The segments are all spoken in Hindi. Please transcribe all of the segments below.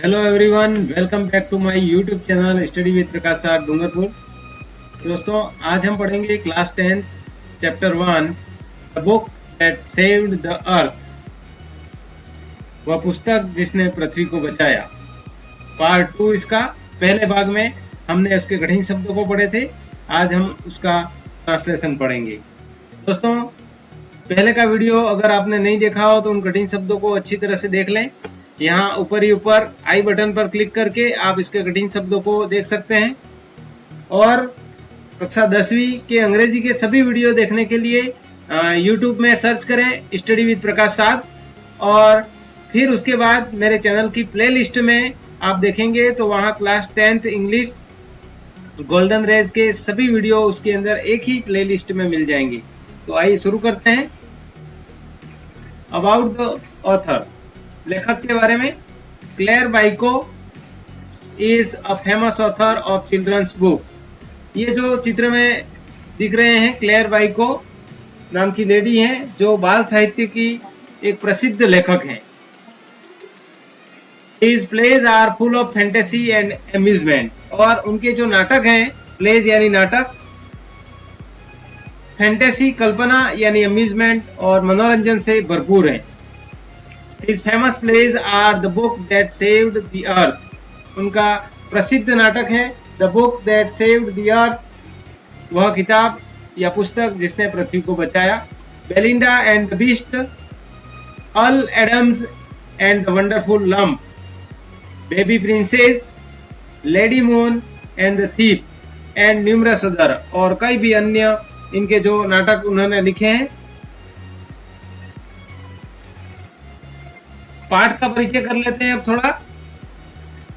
Hello everyone, welcome back to my YouTube channel study with Prakash sir Dungarpur. दोस्तों, आज हम पढ़ेंगे class 10 chapter 1 the book that saved the earth, वह पुस्तक जिसने पृथ्वी को बचाया। पार्ट 2 इसका। पहले भाग में हमने उसके कठिन शब्दों को पढ़े थे, आज हम उसका ट्रांसलेशन पढ़ेंगे। दोस्तों, पहले का वीडियो अगर आपने नहीं देखा हो तो उन कठिन शब्दों को अच्छी तरह से देख लें। यहाँ ऊपर ही ऊपर आई बटन पर क्लिक करके आप इसके कठिन शब्दों को देख सकते हैं। और कक्षा 10वीं के अंग्रेजी के सभी वीडियो देखने के लिए YouTube में सर्च करें स्टडी विद प्रकाश साध, और फिर उसके बाद मेरे चैनल की प्लेलिस्ट में आप देखेंगे तो वहाँ class 10th English golden raise के सभी वीडियो उसके अंदर एक ही प्लेलिस्ट में मिल जाएंगे। तो आइए शुरू करते हैं। अबाउट द ऑथर, लेखक के बारे में। Claire Boiko is a famous author of children's book. ये जो चित्र में दिख रहे हैं, क्लेयर बाइको नाम की लेडी हैं जो बाल साहित्य की एक प्रसिद्ध लेखक हैं। His plays are full of fantasy and amusement। और उनके जो नाटक हैं, प्लेज यानी नाटक, फैंटेसी कल्पना यानी अम्यूजमेंट और मनोरंजन से भरपूर हैं। His famous plays are The Book That Saved the Earth। उनका प्रसिद्ध नाटक है The Book That Saved the Earth, वह किताब या पुस्तक जिसने पृथ्वी को बचाया। Belinda and the beast, Al Adams and the wonderful lump, baby princess, lady moon and the thief and numerous other, और कई भी अन्य इनके जो नाटक उन्होंने लिखे हैं। पाठ का परिचय कर लेते हैं अब थोड़ा।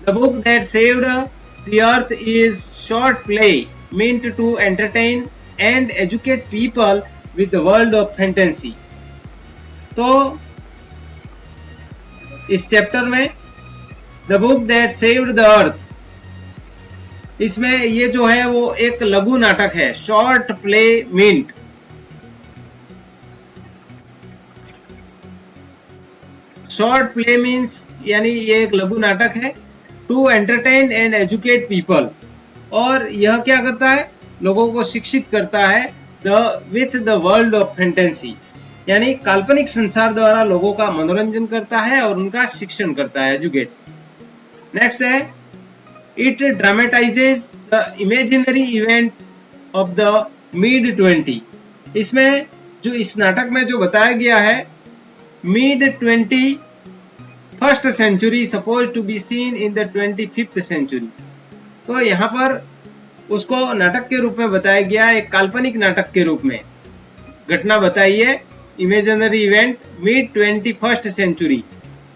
The book that saved the earth is short play meant to entertain and educate people with the world of fantasy। तो इस चैप्टर में the book that saved the earth, इसमें ये जो है वो एक लघु नाटक है। Short play meant, short play means यानी ये एक लघु नाटक है। To entertain and educate people, और यह क्या करता है, लोगों को शिक्षित करता है। With the world of fantasy, यानी काल्पनिक संसार द्वारा लोगों का मनोरंजन करता है और उनका शिक्षण करता है, एजुकेट। नेक्स्ट है it dramatises the imaginary event of the mid 20। इसमें जो इस नाटक में जो बताया गया है, mid 21st century suppose to be seen in the 25th century. तो यहाँ पर उसको नाटक के रूप में बताया गया, एक काल्पनिक नाटक के रूप में घटना बताई है। Imaginary event mid 21st century,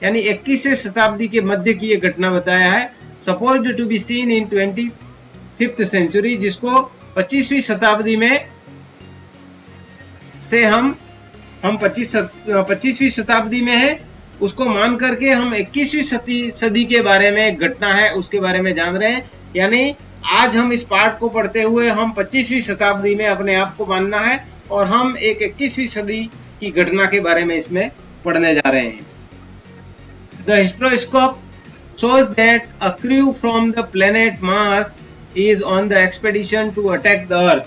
यानी 21वीं शताब्दी के मध्य की ये घटना बताया है। Suppose to be seen in 25th century, जिसको 25वीं शताब्दी में से हम 25वीं शताब्दी में है, उसको मान करके हम 21वीं सदी के बारे में एक घटना है उसके बारे में जान रहे हैं। यानी आज हम इस पाठ को पढ़ते हुए हम 25वीं शताब्दी में अपने आप को मानना है, और हम एक 21वीं सदी की घटना के बारे में इसमें पढ़ने जा रहे हैं। The historoscope shows that a crew from the planet Mars is on the expedition to attack the Earth।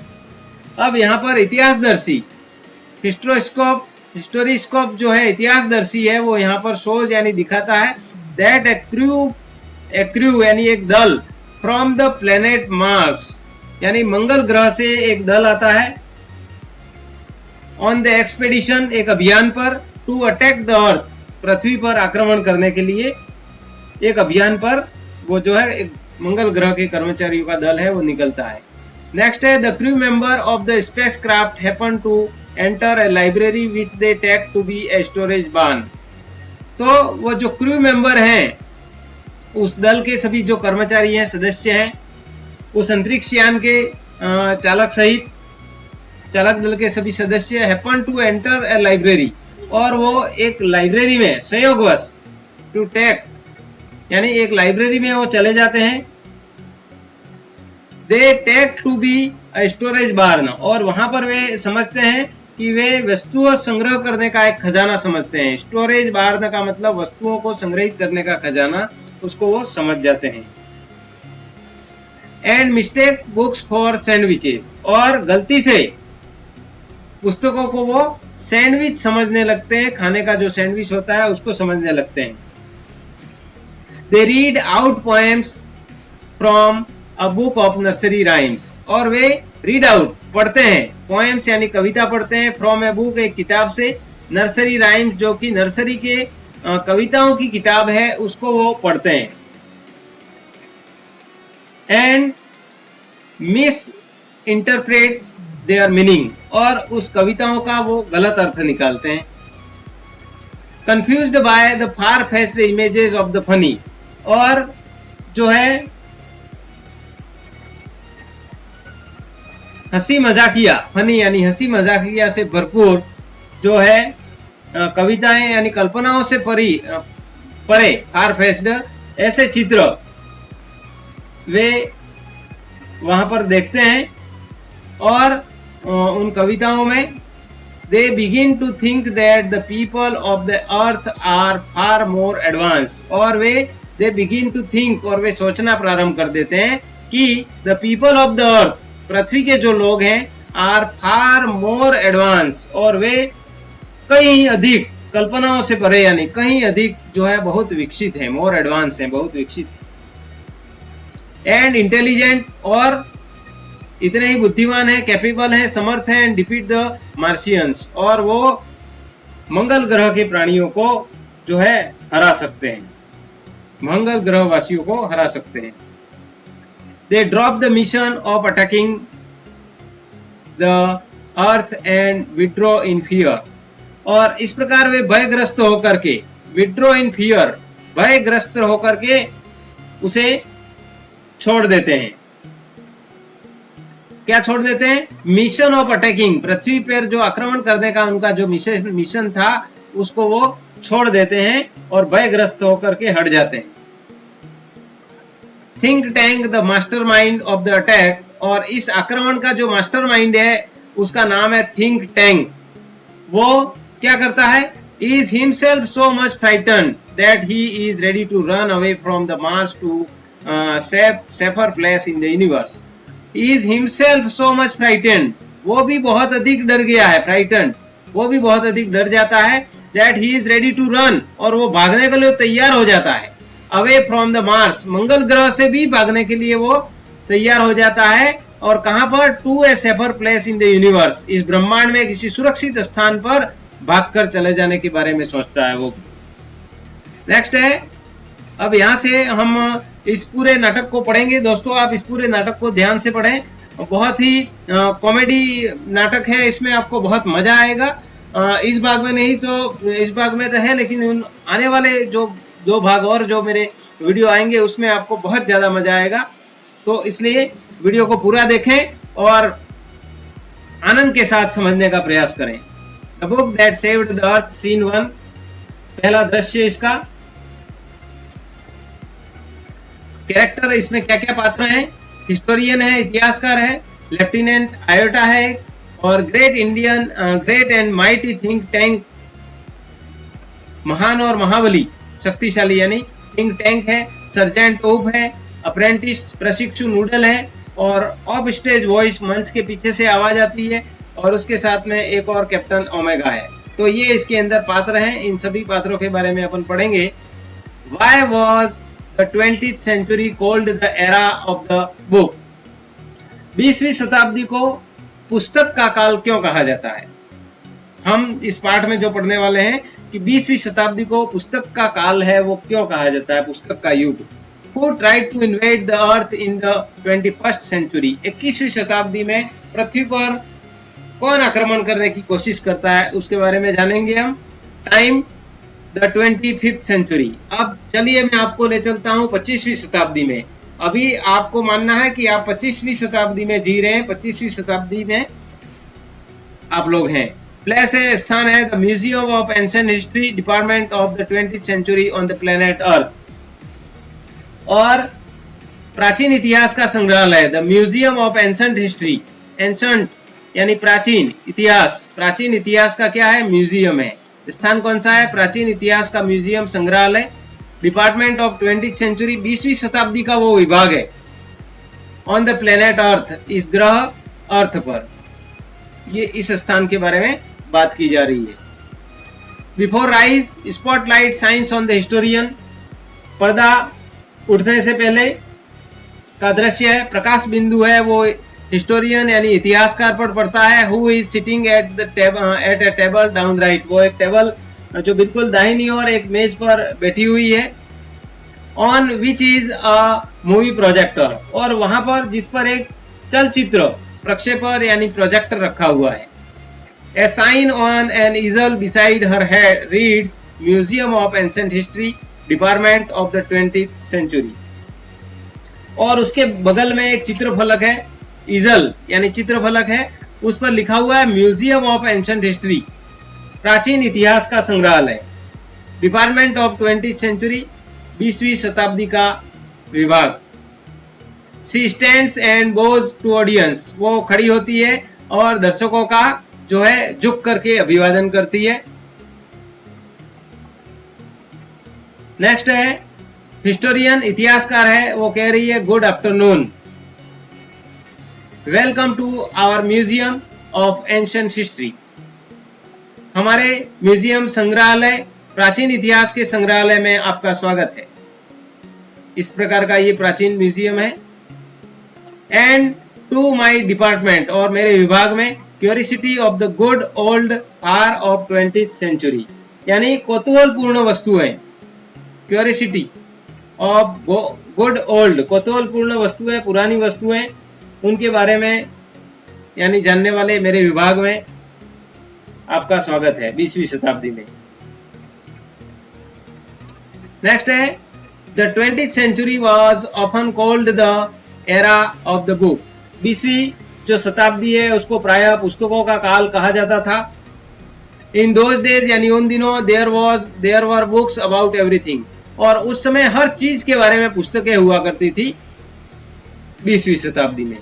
अब यहाँ पर इतिहासदर्शी हिस्टोरिस्कोप जो है इतिहासदर्शी है, वो यहाँ पर शोज यानी दिखाता है दैट ए क्रू यानी एक दल, फ्रॉम द प्लेनेट मार्स यानी मंगल ग्रह से एक दल आता है, ऑन द एक्सपेडिशन एक अभियान पर, टू अटैक द अर्थ पृथ्वी पर आक्रमण करने के लिए एक अभियान पर वो जो है एक मंगल ग्रह के कर्मचारियों का दल है वो निकलता है। नेक्स्ट है the crew member of the spacecraft happen to enter a library which they take to be a storage barn. तो वो जो क्रू मेंबर हैं, उस दल के सभी जो कर्मचारी हैं, सदस्य हैं, उस अंतरिक्ष यान के चालक सहित चालक दल के सभी सदस्य happen to enter a library, और वो एक लाइब्रेरी में संयोगवश, टू टेक यानी एक लाइब्रेरी में वो चले जाते हैं। They take to be a storage barn, और वहां पर वे समझते हैं कि वे वस्तुओं संग्रह करने का एक खजाना समझते हैं। स्टोरेज बार्न का मतलब वस्तुओं को संग्रहित करने का खजाना, उसको वो समझ जाते हैं। And mistake books for sandwiches, और गलती से पुस्तकों को वो सैंडविच समझने लगते हैं, खाने का जो सैंडविच होता है उसको समझने लगते हैं। They read out poems from a book of nursery rhymes, और वे रीड आउट पढ़ते हैं, पोएम्स यानी कविता पढ़ते हैं, फ्रॉम ए बुक एक किताब से, नर्सरी राइम्स जो कि नर्सरी के कविताओं की किताब है उसको वो पढ़ते हैं। And miss interpret there meaning, और उस कविताओं का वो गलत अर्थ निकालते हैं। Confused by the far fetched images of the funny, और जो है हंसी मजाकिया, फनी यानी हंसी मजाकिया से भरपूर जो है कविताएं यानी कल्पनाओं से परे फार फेच्ड ऐसे चित्र वे वहां पर देखते हैं, और उन कविताओं में they begin to think that the people of the earth are far more advance, और वे दे बिगिन टू थिंक, और वे सोचना प्रारंभ कर देते हैं कि the people of the earth, पृथ्वी के जो लोग हैं, आर फार मोर एडवांस, और वे कहीं अधिक कल्पनाओं से परे यानी कहीं अधिक जो है बहुत विकसित है, मोर एडवांस है, बहुत विकसित, एंड इंटेलिजेंट, और इतने ही बुद्धिमान है, कैपेबल है, समर्थ है, एंड डिफीट द मार्शियंस, और वो मंगल ग्रह के प्राणियों को जो है हरा सकते हैं, मंगल ग्रह वासियों को हरा सकते हैं। They drop the mission of attacking the earth and withdraw in fear, और इस प्रकार वे भयग्रस्त होकर के, विड्रॉ इन फियर, भयग्रस्त होकर के उसे छोड़ देते हैं। क्या छोड़ देते हैं? मिशन ऑफ अटैकिंग, पृथ्वी पर जो आक्रमण करने का उनका जो मिशन था उसको वो छोड़ देते हैं और भयग्रस्त होकर के हट जाते हैं। Think tank the mastermind of the attack, और इस आक्रमण का जो मास्टरमाइंड है उसका नाम है थिंक टैंक। वो क्या करता है? Is himself so much frightened that he is ready to run away from the Mars to safer place in the universe. Is himself so much frightened, वो भी बहुत अधिक डर गया है, फ्राइटेंड, वो भी बहुत अधिक डर जाता है, that he is ready to run, और वो भागने के लिए तैयार हो जाता है, अवे फ्रॉम द मार्स, मंगल ग्रह से भी भागने के लिए वो तैयार हो जाता है, और कहां पर? To a safer place in the universe, इस ब्रह्मांड में किसी सुरक्षित स्थान पर भागकर चले जाने के बारे में सोचता है वो। नेक्स्ट है, अब यहां से हम इस पूरे नाटक को पढ़ेंगे। दोस्तों आप इस पूरे नाटक को ध्यान से पढ़ें, बहुत ही कॉमेडी नाटक है, इसमें आपको बहुत मजा आएगा। इस भाग में नहीं तो इस भाग में तो है, लेकिन आने वाले जो 2 भाग और जो मेरे वीडियो आएंगे उसमें आपको बहुत ज्यादा मजा आएगा, तो इसलिए वीडियो को पूरा देखें और आनंद के साथ समझने का प्रयास करें। The book that saved the earth, scene 1, पहला दृश्य इसका। कैरेक्टर इसमें क्या क्या पात्र हैं? हिस्टोरियन है, इतिहासकार है, लेफ्टिनेंट आयोटा है, और great and mighty think tank, महान और महाबली शक्तिशाली यानी थिंक टैंक है, सर्जेंट ओप है, अप्रेंटिस प्रशिक्षु नूडल है, और ऑफ स्टेज वॉइस, मंच के पीछे से आवाज आती है, और उसके साथ में एक और कैप्टन ओमेगा है। तो ये इसके अंदर पात्र हैं, इन सभी पात्रों के बारे में अपन पढ़ेंगे। Why was the 20th century called the era of the book? 20वीं शताब्दी को पुस्तक का काल क्यों कहा जाता है? हम इस पाठ में जो पढ़ने वाले हैं कि 20वीं शताब्दी को पुस्तक का काल है, वो क्यों कहा जाता है, पुस्तक का युग। Who tried to invade the earth in the 21st century? 21वीं शताब्दी में पृथ्वी पर कौन आक्रमण करने की कोशिश करता है, उसके बारे में जानेंगे हम। Time the 25th century. अब चलिए मैं आपको ले चलता हूँ 25वीं शताब्दी में। अभी आपको मानना है कि आप 25वीं शताब्दी में जी रहे हैं, 25वीं शताब्दी में आप लोग हैं। प्लेस है, स्थान है, the museum of ancient history, department of the 20th century on the planet earth, और प्राचीन इतिहास का संग्रहालय, the museum of ancient history. Ancient यानी प्राचीन, इतिहास, प्राचीन इतिहास का क्या है? म्यूजियम है। स्थान कौन सा है? प्राचीन इतिहास का म्यूजियम, संग्रहालय। डिपार्टमेंट ऑफ 20th सेंचुरी, 20वीं शताब्दी का वो विभाग है ऑन द प्लेनेट अर्थ, इस ग्रह अर्थ पर। ये इस स्थान के बारे में बात की जा रही है। Before rise spotlight science on the historian, पर्दा उठने से पहले का दृश्य है, प्रकाश बिंदु है वो हिस्टोरियन यानी इतिहासकार पर पड़ता है। Who is sitting at A table down right, वो एक टेबल जो बिल्कुल दाहिनी ओर एक मेज पर बैठी हुई है। On which is a movie projector, और वहां पर जिस पर एक चलचित्र प्रक्षेपण यानी प्रोजेक्टर रखा हुआ है। A sign on an easel beside her head reads museum of ancient history, department of the 20th century. और उसके बगल में एक चित्र फलक है, ईजल यानी चित्र फलक है, उस पर लिखा हुआ है म्यूजियम ऑफ एंशिएंट हिस्ट्री, प्राचीन इतिहास का संग्रहालय, डिपार्टमेंट ऑफ 20th सेंचुरी, 20वीं शताब्दी का विभाग। She stands and bows to audience, वो खड़ी होती है और दर्शकों का जो है झुक करके अभिवादन करती है। नेक्स्ट है हिस्टोरियन, इतिहासकार है, वो कह रही है good afternoon, welcome to our museum of ancient history, हमारे म्यूजियम संग्रहालय, प्राचीन इतिहास के संग्रहालय में आपका स्वागत है। इस प्रकार का ये प्राचीन म्यूजियम है। एंड टू माई डिपार्टमेंट, और मेरे विभाग में, curiosity of the good old are of 20th century, यानी कौतूहलपूर्ण वस्तुएं, क्यूरियोसिटी ऑफ गुड ओल्ड, कौतूहलपूर्ण वस्तुएं, पुरानी वस्तुएं, उनके बारे में यानी जानने वाले मेरे विभाग में आपका स्वागत है 20वीं शताब्दी में। नेक्स्ट है the 20th century was often called the era of the book, 20वीं जो शताब्दी है उसको प्रायः पुस्तकों का काल कहा जाता था। इन दोज डेज यानी उन दिनों there were books about everything, और उस समय हर चीज के बारे में पुस्तकें हुआ करती थी 20वीं शताब्दी में।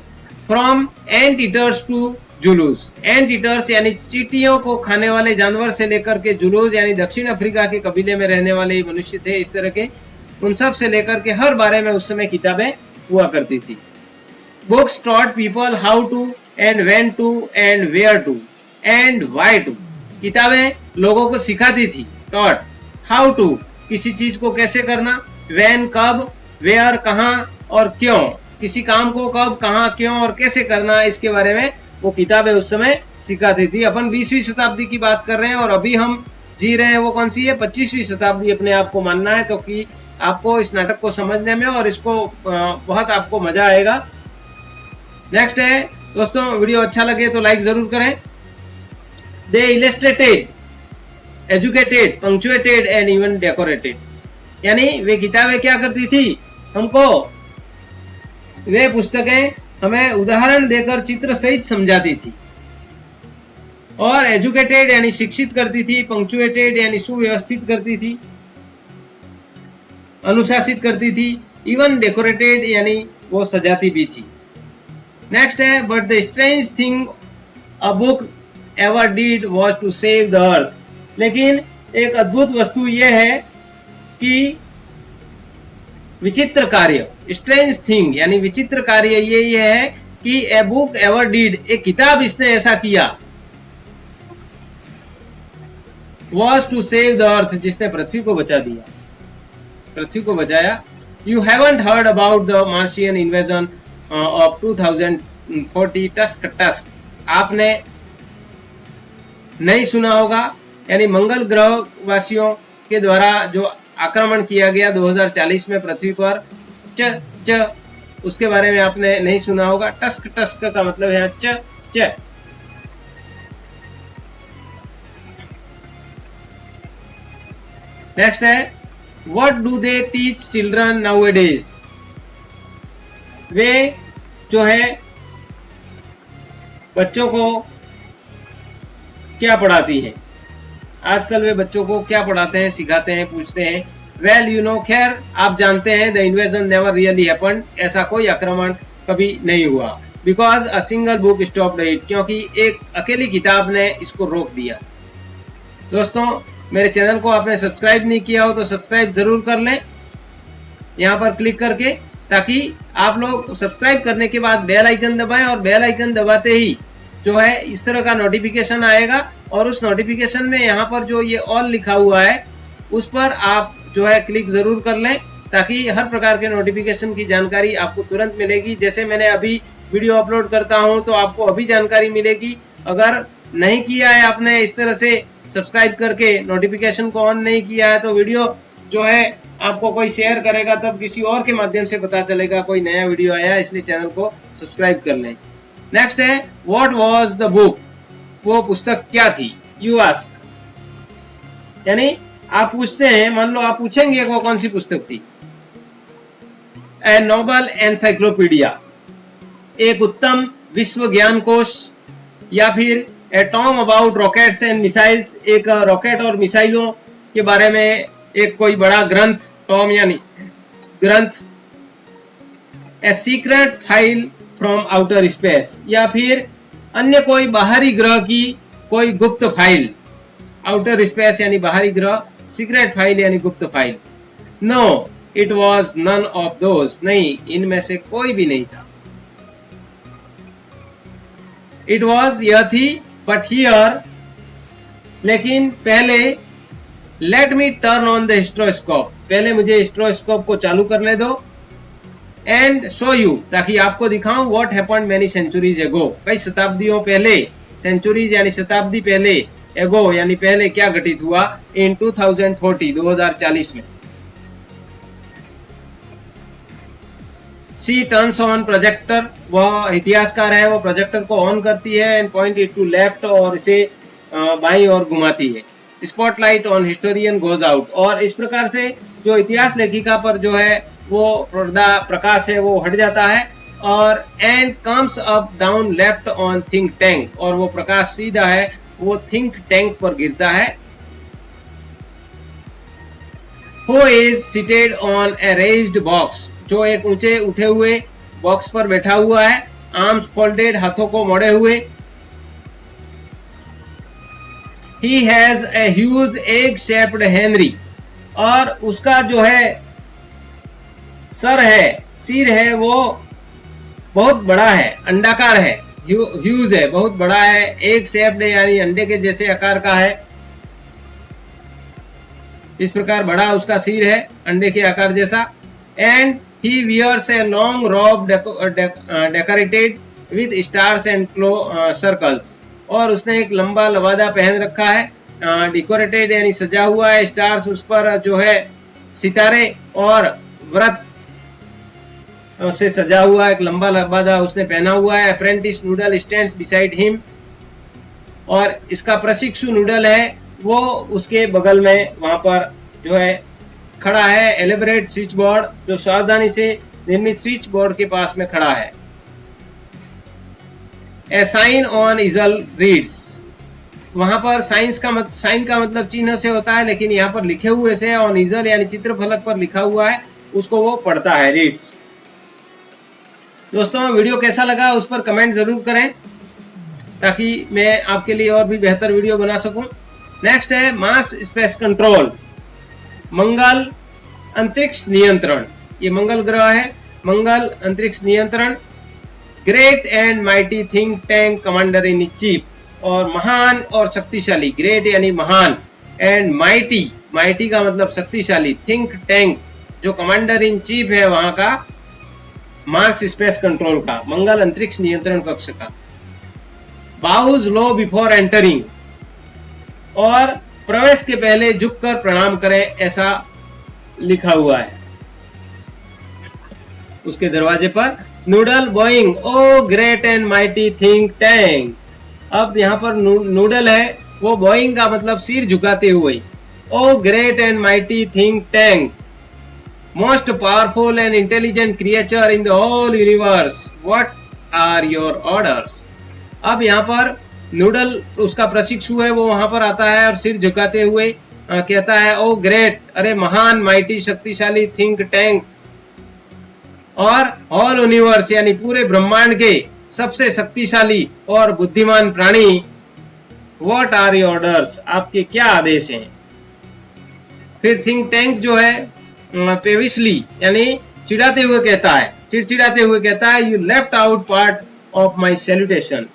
फ्रॉम एंट ईटर्स टू जुलूस, एंट ईटर्स यानी चींटियों को खाने वाले जानवर से लेकर के जुलूस यानी दक्षिण अफ्रीका के कबीले में रहने वाले मनुष्य थे इस तरह के, उन सब से लेकर के हर बारे में उस समय किताबें हुआ करती थी। Books taught people how to and when to and where to and why to, किताबें लोगों को सिखाती थी। टॉट हाउ टू, किसी चीज को कैसे करना, व्हेन कब, वेयर कहाँ और क्यों, किसी काम को कब कहाँ क्यों और कैसे करना, इसके बारे में वो किताबें उस समय सिखाती थी। अपन 20वीं शताब्दी की बात कर रहे हैं और अभी हम जी रहे हैं वो कौन सी है, 25वीं शताब्दी अपने आप को मानना है, तो कि आपको इस नाटक को समझने में और इसको बहुत आपको मजा आएगा। नेक्स्ट है दोस्तों, वीडियो अच्छा लगे तो लाइक जरूर करें। They illustrated, educated, punctuated and even decorated, यानी वे किताबें क्या करती थी, हमको वे पुस्तकें हमें उदाहरण देकर चित्र सहित समझाती थी। और एजुकेटेड यानी शिक्षित करती थी, पंक्चुएटेड यानी सुव्यवस्थित करती थी, अनुशासित करती थी, इवन डेकोरेटेड यानी वो सजाती भी थी। नेक्स्ट है but the strange thing a book ever did was to save the earth, लेकिन एक अद्भुत वस्तु यह है कि विचित्र कार्य, स्ट्रेंज थिंग यानी विचित्र कार्य ये है कि ए बुक एवर डिड, एक किताब इसने ऐसा किया, was to save the earth, जिसने पृथ्वी को बचा दिया, पृथ्वी को बचाया। You haven't heard about the Martian invasion of 2040 tusk, आपने नहीं सुना होगा, यानी मंगल ग्रह वासियों के द्वारा जो आक्रमण किया गया 2040 में पृथ्वी पर, उसके बारे में आपने नहीं सुना होगा। टस्क, टस्क का मतलब है च। नेक्स्ट है what do they teach children nowadays, वे जो है बच्चों को क्या पढ़ाती है, आजकल वे बच्चों को क्या पढ़ाते हैं, सिखाते हैं, पूछते हैं। वेल यू नो, खैर आप जानते हैं, the invasion never really happened, ऐसा कोई आक्रमण कभी नहीं हुआ। Because a single book stopped it, क्योंकि एक अकेली किताब ने इसको रोक दिया। दोस्तों मेरे चैनल को आपने सब्सक्राइब नहीं किया हो तो सब्सक्राइब जरूर कर लें यहाँ पर क्लिक करके, ताकि आप लोग सब्सक्राइब करने के बाद बेल आइकन दबाएं और बेल आइकन दबाते ही जो है इस तरह का नोटिफिकेशन आएगा और उस नोटिफिकेशन में यहाँ पर जो ये ऑल लिखा हुआ है उस पर आप जो है क्लिक जरूर कर लें, ताकि हर प्रकार के नोटिफिकेशन की जानकारी आपको तुरंत मिलेगी। जैसे मैंने अभी वीडियो अपलोड करता हूं तो आपको अभी जानकारी मिलेगी। अगर नहीं किया है आपने इस तरह से सब्सक्राइब करके नोटिफिकेशन को ऑन नहीं किया है तो वीडियो जो है आपको कोई शेयर करेगा तब किसी और के माध्यम से पता चलेगा कोई नया वीडियो आया, इसलिए चैनल को सब्सक्राइब कर लें। नेक्स्ट है व्हाट वाज द बुक, वो पुस्तक क्या थी। यू आस्क, यानी आप पूछते हैं, मान लो आप पूछेंगे वो कौन सी पुस्तक थी। ए नोबल एनसाइक्लोपीडिया, एक उत्तम विश्व ज्ञान कोश, या फिर a tome about rockets and missiles, एक रॉकेट और मिसाइलों के बारे में एक कोई बड़ा ग्रंथ, टॉम यानी ग्रंथ। A secret file from outer space, या फिर अन्य कोई बाहरी ग्रह की कोई गुप्त फाइल। आउटर स्पेस यानी बाहरी ग्रह, सीक्रेट फाइल यानी गुप्त file. No it was none of those, नहीं इनमें से कोई भी नहीं था। इट वॉज, यह थी, बट हियर, लेकिन पहले, let me turn on the historoscope, पहले मुझे हिस्ट्रोस्कोप को चालू करने दो, एंड शो यू, ताकि आपको दिखाऊं व्हाट हैपेंड मेनी सेंचुरीज एगो, कई शताब्दियों पहले, सेंचुरीज यानी शताब्दी पहले, एगो यानी पहले क्या घटित हुआ, इन 2040, 2040 में। शी टर्न्स ऑन प्रोजेक्टर, वह इतिहासकार है, वो प्रोजेक्टर को ऑन करती है, and point it to left, और इसे बाईं ओर घुमाती है। Spotlight on historian goes out, और इस प्रकार से जो इतिहास लेखिका पर जो है वो पर्दा प्रकाश है वो हट जाता है, और and comes up down left on think tank, और वो प्रकाश सीधा है वो थिंक टैंक पर गिरता है। Who is seated on A raised box, जो एक ऊंचे उठे हुए बॉक्स पर बैठा हुआ है, आर्म्स फोल्डेड, हाथों को मोड़े हुए। He has a huge egg shaped Henry, और उसका जो है सर है, सिर है, वो बहुत बड़ा है, अंडाकार है, ह्यूज है, बहुत बड़ा है, एग शेप्ड यानी अंडे के जैसे आकार का है, इस प्रकार बड़ा उसका सिर है, अंडे के आकार जैसा। And he wears a long robe decorated with stars and circles, और उसने एक लंबा लवादा पहन रखा है, डेकोरेटेड यानी सजा हुआ है, स्टार्स उस पर जो है सितारे और व्रत से सजा हुआ है, एक लंबा लवादा उसने पहना हुआ है। Apprentice noodle stands beside him, और इसका प्रशिक्षु नूडल है वो उसके बगल में वहां पर जो है खड़ा है। एलिबरेट स्विच बोर्ड, जो सावधानी से निर्मित स्विच बोर्ड के पास में खड़ा है। A sign on equal reads, वहां पर साइन का मतलब चिन्ह से होता है, लेकिन यहाँ पर लिखे हुए से ऑन इजल यानी चित्र फलक पर लिखा हुआ है, उसको वो पढ़ता है, रीड्स। दोस्तों वीडियो कैसा लगा उस पर कमेंट जरूर करें, ताकि मैं आपके लिए और भी बेहतर वीडियो बना सकूं। नेक्स्ट है मार्स स्पेस कंट्रोल, मंगल अंतरिक्ष नियंत्रण, ये मंगल ग्रह है, मंगल अंतरिक्ष नियंत्रण। Great and mighty think tank commander in chief, और महान और शक्तिशाली, ग्रेट यानी महान, एंड माइटी, माइटी का मतलब शक्तिशाली, थिंक टैंक जो कमांडर इन चीफ है वहां का, मार्स स्पेस कंट्रोल का, मंगल अंतरिक्ष नियंत्रण कक्ष का। बाउज लो बिफोर एंटरिंग, और प्रवेश के पहले झुककर प्रणाम करें, ऐसा लिखा हुआ है उसके दरवाजे पर। Noodle bowing, oh great and mighty think tank, अब यहाँ पर नूडल है वो बोइंग का मतलब सिर झुकाते हुए, oh great and mighty think tank, most powerful and intelligent creature in the whole universe, what are your orders. अब यहाँ पर नूडल उसका प्रशिक्षु है वो वहां पर आता है और सिर झुकाते हुए कहता है ओ ग्रेट, अरे महान, माइटी शक्तिशाली, थिंक टैंक, और ऑल यूनिवर्स यानी पूरे ब्रह्मांड के सबसे शक्तिशाली और बुद्धिमान प्राणी, व्हाट आर योर ऑर्डर्स, आपके क्या आदेश हैं। फिर थिंक टैंक जो है पेविशली यानी चिढ़ाते हुए कहता है, चिड़चिड़ाते हुए कहता है, you left out part of my salutation.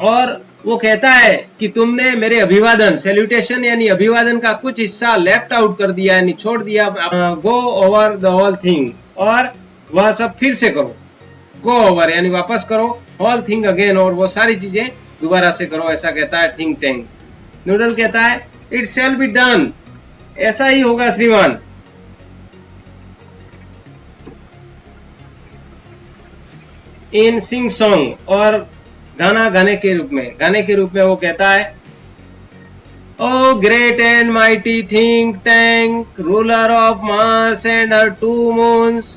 और वो कहता है कि तुमने मेरे अभिवादन, सैल्यूटेशन यानी अभिवादन का कुछ हिस्सा लेफ्ट आउट कर दिया यानी छोड़ दिया। Go over the whole thing, और वह सब फिर से करो। गो ओवर यानी वापस करो, होल थिंग अगेन, और वो सारी चीजें दोबारा से करो, ऐसा कहता है थिंक टैंक। नूडल कहता है इट शैल बी डन, ऐसा ही होगा श्रीमान। इन सिंग सॉन्ग, और गाना गाने के रूप में, गाने के रूप में वो कहता है, oh great and mighty think tank, ruler of Mars and her 2 moons,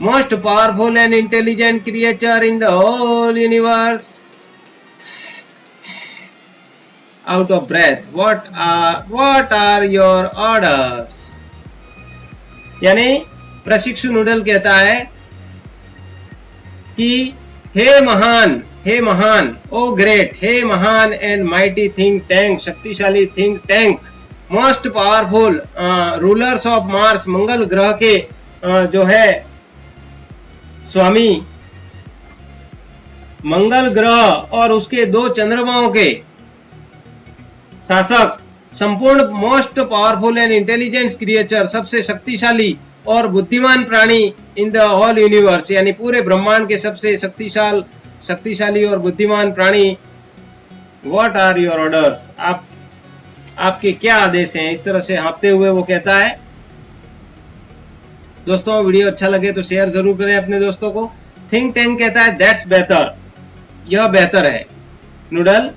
most powerful and intelligent creature in the whole universe, out of breath, what are your orders? यानी प्रशिक्षु नूडल कहता है कि हे महान, ओ ग्रेट, हे महान एंड माइटी थिंक टैंक, शक्तिशाली think tank, most powerful rulers of Mars, मंगल ग्रह के जो है स्वामी, मंगल ग्रह और उसके 2 चंद्रमाओं के शासक, संपूर्ण most powerful and intelligence creature, सबसे शक्तिशाली और बुद्धिमान प्राणी इन द होल यूनिवर्स, यानी पूरे ब्रह्मांड के सबसे शक्तिशाली और बुद्धिमान प्राणी। व्हाट आर योर ऑर्डर्स, आपके क्या आदेश हैं? इस तरह से हाँफते हुए वो कहता है। दोस्तों वीडियो अच्छा लगे तो शेयर जरूर करें अपने दोस्तों को। थिंक टैंक कहता है दैट्स बेटर, यह बेहतर है। Noodle,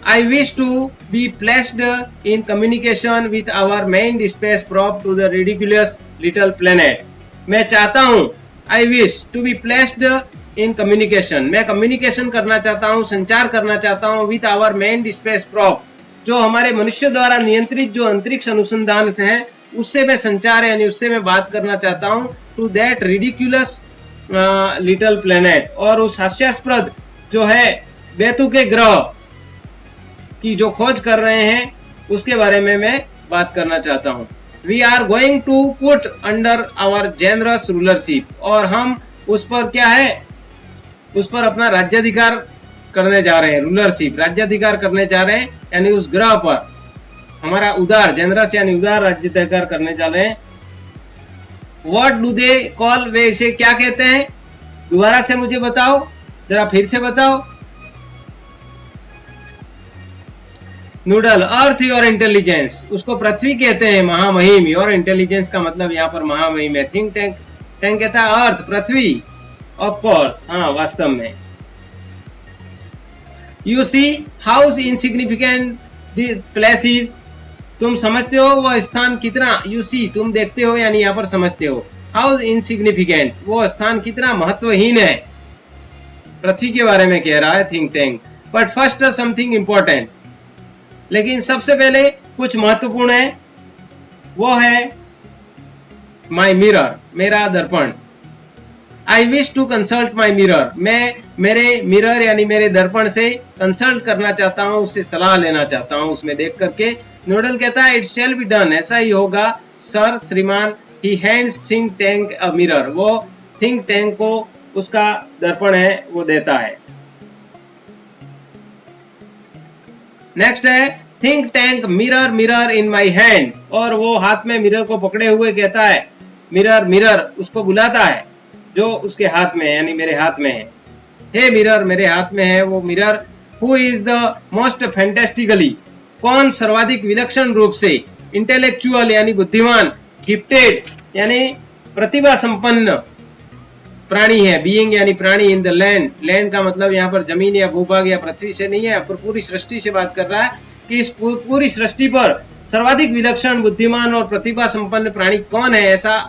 I wish to be placed in communication with our main space probe to the ridiculous little planet. मैं चाहता हूँ, I wish to be placed in communication, मैं कम्युनिकेशन करना चाहता हूँ, संचार करना चाहता हूँ with our main space probe, जो हमारे मनुष्य द्वारा नियंत्रित जो अंतरिक्ष अनुसंधान है उससे मैं संचार यानी उससे मैं बात करना चाहता हूँ। to that ridiculous little planet, और उस हास्यास्पद जो है बेतुके ग्रह की जो खोज कर रहे हैं उसके बारे में मैं बात करना चाहता हूं। We are going to put under our generous rulership, और हम उस पर क्या है, उस पर अपना राज्याधिकार करने जा रहे हैं। रूलरशिप राज्याधिकार करने जा रहे हैं, यानी उस ग्रह पर हमारा उदार, जेनरस यानी उदार राज्याधिकार करने जा रहे हैं। व्हाट डू दे कॉल, वे इसे क्या कहते हैं? दोबारा से मुझे बताओ, जरा फिर से बताओ। नूडल, अर्थ योर इंटेलिजेंस, उसको पृथ्वी कहते हैं, महामहिम। योर इंटेलिजेंस का मतलब यहाँ पर महामहिम है। थिंक टैंक कहता है अर्थ, पृथ्वी, ऑफ कोर्स, हाँ वास्तव में। You see how insignificant the place is, तुम समझते हो वह स्थान कितना, यू सी तुम देखते हो यानी यहाँ पर समझते हो, हाउ इनसिग्निफिकेंट वो स्थान कितना महत्वहीन है, पृथ्वी के बारे में कह रहा है think tank. But first something important, लेकिन सबसे पहले कुछ महत्वपूर्ण है, वो है माई मिरर, मेरा दर्पण। I wish to consult my mirror, मैं मेरे मिरर यानी मेरे दर्पण से कंसल्ट करना चाहता हूं, उससे सलाह लेना चाहता हूं उसमें देख करके। नूडल कहता है इट शैल बी डन, ऐसा ही होगा सर श्रीमान। He hands think tank a mirror, वो थिंक टैंक को उसका दर्पण है वो देता है। नेक्स्ट है think tank mirror in my hand, और वो हाथ में मिरर को पकड़े हुए कहता है, मिरर उसको बुलाता है जो उसके हाथ में है यानी मेरे हाथ में है। हे मिरर, मेरे हाथ में है वो mirror. Who is the most fantastically, कौन सर्वाधिक विलक्षण रूप से, इंटेलेक्चुअल यानी बुद्धिमान, गिफ्टेड यानी प्रतिभा संपन्न प्राणी है, बीइंग यानी प्राणी, इन द लैंड का मतलब यहाँ पर जमीन या भूभाग या पृथ्वी से नहीं है, पर पूरी सृष्टि से बात कर रहा है कि इस पूरी सृष्टि पर सर्वाधिक विलक्षण, बुद्धिमान और प्रतिभा संपन्न प्राणी कौन है।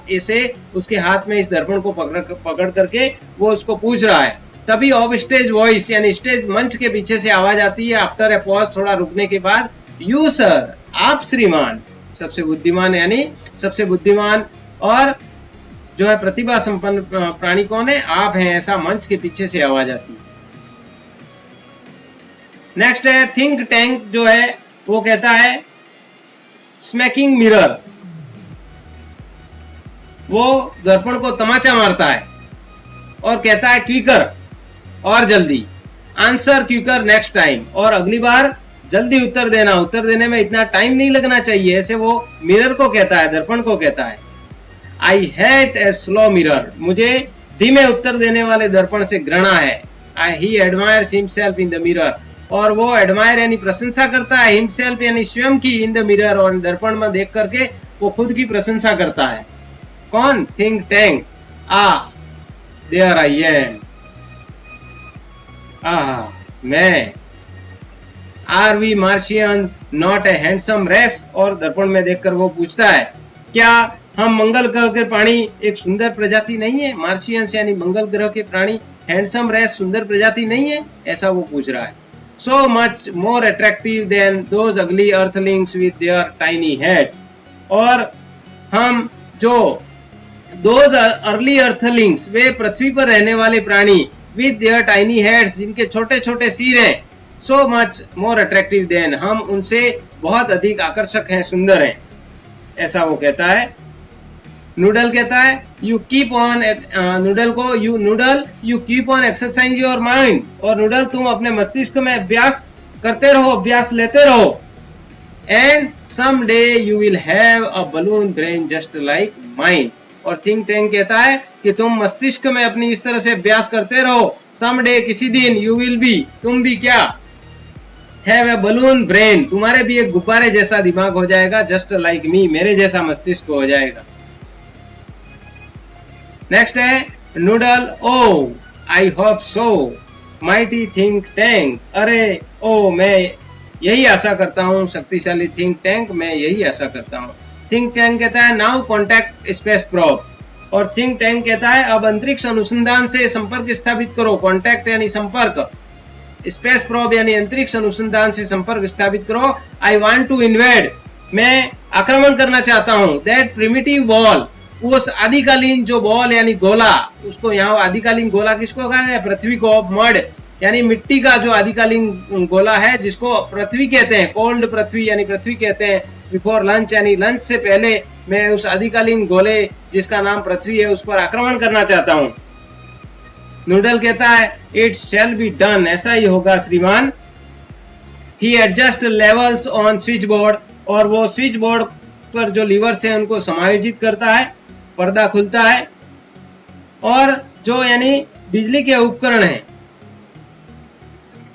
ऐसे उसके हाथ में इस दर्पण को पकड़ करके वो उसको पूछ रहा है। तभी ऑफ स्टेज वॉइस यानी स्टेज मंच के पीछे से आवाज आती है, आफ्टर ए पॉज, थोड़ा रुकने के बाद, यू सर, आप श्रीमान, सबसे बुद्धिमान यानी सबसे बुद्धिमान और जो है प्रतिभा संपन्न प्राणी कौन है, आप हैं, ऐसा मंच के पीछे से आवाज आती है। नेक्स्ट है थिंक टैंक जो है वो कहता है स्मैकिंग मिरर, वो दर्पण को तमाचा मारता है और कहता है क्विकर, और जल्दी, आंसर क्विकर नेक्स्ट टाइम, और अगली बार जल्दी उत्तर देना, उत्तर देने में इतना टाइम नहीं लगना चाहिए, ऐसे वो मिरर को कहता है, दर्पण को कहता है। I hate a slow mirror, मुझे धीमे उत्तर देने वाले दर्पण से घृणा है। He admires himself in the mirror, और वो एडमायर यानी प्रशंसा करता है, हिमसेल्फ यानी स्वयं की, इन द मिरर और दर्पण में देख करके वो खुद की प्रशंसा करता है। कौन? Think tank. There I am, मैं। Are we Martian not a handsome race, और दर्पण में देखकर वो पूछता है क्या हम मंगल ग्रह के प्राणी एक सुंदर प्रजाति नहीं है? मार्शियंस यानी मंगल ग्रह के प्राणी हैंडसम रेस सुंदर प्रजाति नहीं है, ऐसा वो पूछ रहा है। So much more attractive than those ugly earthlings with their tiny heads, और हम जो दोज अर्ली अर्थलिंग्स, वे पृथ्वी पर रहने वाले प्राणी, विद देयर टाइनी हेड्स, जिनके छोटे छोटे सिर हैं, so much more attractive than, हम उनसे बहुत अधिक आकर्षक हैं, सुंदर हैं, ऐसा वो कहता है। नूडल कहता है यू कीप ऑन, नूडल को you keep on exercise your mind, और नूडल तुम अपने मस्तिष्क में अभ्यास करते रहो, अभ्यास लेते रहो। And some day you will have a balloon brain just like mine, और थिंक टैंक कहता है कि तुम मस्तिष्क में अपनी इस तरह से अभ्यास करते रहो, सम डे, किसी दिन, यू विल बी, तुम भी क्या, हैव ए बलून ब्रेन, तुम्हारे भी एक गुब्बारे जैसा दिमाग हो जाएगा, जस्ट लाइक मी, मेरे जैसा मस्तिष्क हो जाएगा। नेक्स्ट है Noodle, oh I hope so, mighty think tank, अरे ओ मैं यही आशा करता हूँ, शक्तिशाली थिंक टैंक, मैं यही आशा करता हूँ। थिंक टैंक कहता है नाउ कॉन्टैक्ट स्पेस प्रोब, और थिंक टैंक कहता है अब अंतरिक्ष अनुसंधान से संपर्क स्थापित करो। कॉन्टैक्ट यानी संपर्क, स्पेस प्रोब यानी अंतरिक्ष अनुसंधान से संपर्क स्थापित करो। आई वांट टू इन्वेड, मैं आक्रमण करना चाहता हूँ। दैट प्रिमिटिव बॉल, उस आदिकालीन जो बॉल यानी गोला, उसको यहाँ आदिकालीन गोला किसको कहा है? पृथ्वी को। मड यानी मिट्टी का जो आदिकालीन गोला है, जिसको पृथ्वी कहते हैं, कोल्ड पृथ्वी यानी पृथ्वी कहते हैं। बिफोर लंच यानी लंच से पहले मैं उस आदिकालीन गोले जिसका नाम पृथ्वी है उस पर आक्रमण करना चाहता हूँ। नूडल कहता है इट शैल बी डन, ऐसा ही होगा श्रीमान। He adjust levels on switch board, और वो स्विच बोर्ड पर जो लीवर्स हैं उनको समायोजित करता है। पर्दा खुलता है, और जो यानी बिजली के उपकरण हैं,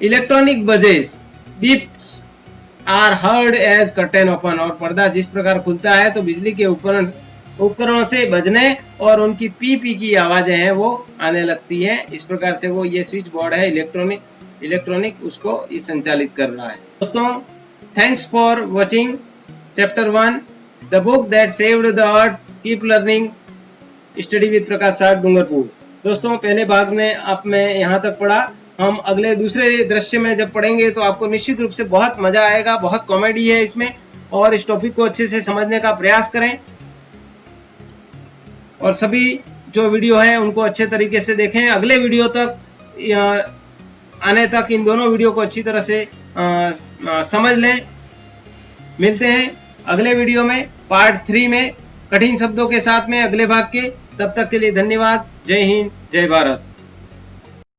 electronic buzzes, beeps are heard as curtain open, और पर्दा जिस प्रकार खुलता है तो बिजली के उपकरणों से बजने और उनकी पी पी की आवाजें हैं वो आने लगती हैं। इस प्रकार से वो ये स्विच बोर्ड है इलेक्ट्रॉनिक उसको संचालित कर रहा है। दोस्तों, thanks for watching chapter 1 the book that saved the earth, keep learning, study with Prakash sir, Dungarpur. दोस्तों, पहले भाग में आपने यहाँ तक पढ़ा, हम अगले दूसरे दृश्य में जब पढ़ेंगे तो आपको निश्चित रूप से बहुत मजा आएगा। बहुत कॉमेडी है इसमें, और इस टॉपिक को अच्छे से समझने का प्रयास करें, और सभी जो वीडियो हैं उनको अच्छे तरीके से देखें। अगले वीडियो तक आने तक इन दोनों वीडियो को अच्छी तरह से समझ लें। मिलते हैं अगले वीडियो में, पार्ट 3 में, कठिन शब्दों के साथ में, अगले भाग के। तब तक के लिए धन्यवाद। जय हिंद, जय भारत।